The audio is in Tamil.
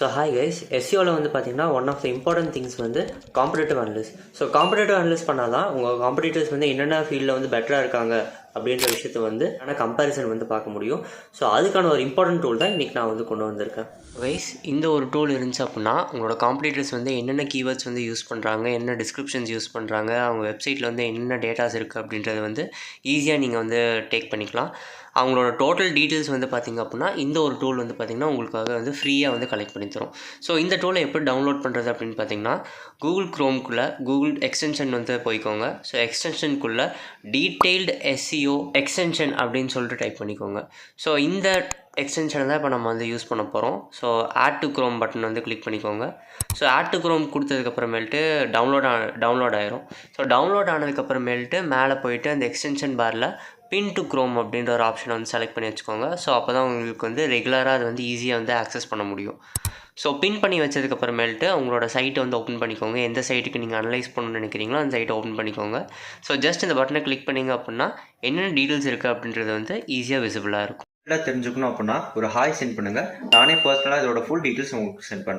ஸோ ஹாய் கைஸ், எஸ்சிஓவில் வந்து பார்த்தீங்கன்னா one of the important things வந்து competitive analysis. So competitive analysis பண்ணால் தான் உங்கள் காம்படிட்டர்ஸ் வந்து என்னென்ன ஃபீல்டில் வந்து பெட்டராக இருக்காங்க அப்படின்ற விஷயத்த வந்து ஆனால் கம்பேரிசன் வந்து பார்க்க முடியும். ஸோ அதுக்கான ஒரு இம்பார்ட்டன்ட் டூல் தான் இன்றைக்கி நான் வந்து கொண்டு வந்திருக்கேன். கைஸ், இந்த ஒரு டூல் இருந்துச்சு அப்படின்னா உங்களோட காம்படிட்டர்ஸ் வந்து என்னென்ன கீவேர்ட்ஸ் வந்து யூஸ் பண்ணுறாங்க, என்ன டிஸ்கிரிப்ஷன்ஸ் யூஸ் பண்ணுறாங்க, அவங்க வெப்சைட்டில் வந்து என்னென்ன டேட்டாஸ் இருக்குது அப்படின்றது வந்து ஈஸியாக நீங்கள் வந்து டேக் பண்ணிக்கலாம். அவங்களோட டோட்டல் டீட்டெயில்ஸ் வந்து பார்த்திங்க அப்படின்னா இந்த ஒரு டூல் வந்து பார்த்திங்கன்னா உங்களுக்காக வந்து ஃப்ரீயாக வந்து கலெக்ட் பண்ணி தரும். ஸோ இந்த டூலை எப்படி டவுன்லோட் பண்ணுறது அப்படின்னு பார்த்தீங்கன்னா கூகுள் க்ரோம்குள்ளே கூகுள் எக்ஸ்டென்ஷன் வந்து போய்க்கோங்க. ஸோ எக்ஸ்டென்ஷனுக்குள்ளே டீட்டெயில்டு எஸ்சிஓ எக்ஸ்டென்ஷன் அப்படின்னு சொல்லிட்டு டைப் பண்ணிக்கோங்க. ஸோ இந்த எக்ஸ்டென்ஷனை தான் இப்போ நம்ம வந்து யூஸ் பண்ண போகிறோம். So add to Chrome button வந்து கிளிக் பண்ணிக்கோங்க. ஸோ ஆட் டு க்ரோம் கொடுத்ததுக்கப்புறமேல்ட்டு டவுன்லோட் ஆயிரும். ஸோ டவுன்லோட் ஆனதுக்கப்புறமேல்ட்டு மேலே போயிட்டு அந்த எக்ஸ்டென்ஷன் பாரில் பின் டு க்ரோம் அப்படின்ற ஒரு ஆப்ஷனை வந்து செலக்ட் பண்ணி வச்சுக்கோங்க. ஸோ அப்போ தான் உங்களுக்கு வந்து ரெகுலராக அது வந்து ஈஸியாக வந்து ஆக்சஸ் பண்ண முடியும். ஸோ பின் பண்ணி வச்சதுக்கப்புறமேல்ட்டு உங்களோட சைட்டை வந்து ஓப்பன் பண்ணிக்கோங்க. எந்த சைட்டுக்கு நீங்கள் அனலைஸ் பண்ணணும்னு நினைக்கிறீங்களோ அந்த சைட்டை ஓப்பன் பண்ணிக்கோங்க. ஸோ ஜஸ்ட் இந்த பட்டனை கிளிக் பண்ணிங்க அப்படின்னா என்னென்ன டீட்டெயில்ஸ் இருக்குது அப்படின்றது வந்து ஈஸியாக விசிபிளாக இருக்கும். தெரிஞ்சுக்கணும் அப்படின்னா ஒரு ஹாய் சென்ட் பண்ணுங்கள். நானே பர்சனலாக இதோட ஃபுல் டீட்டெயில்ஸ் உங்களுக்கு சென்ட் பண்ணுறேன்.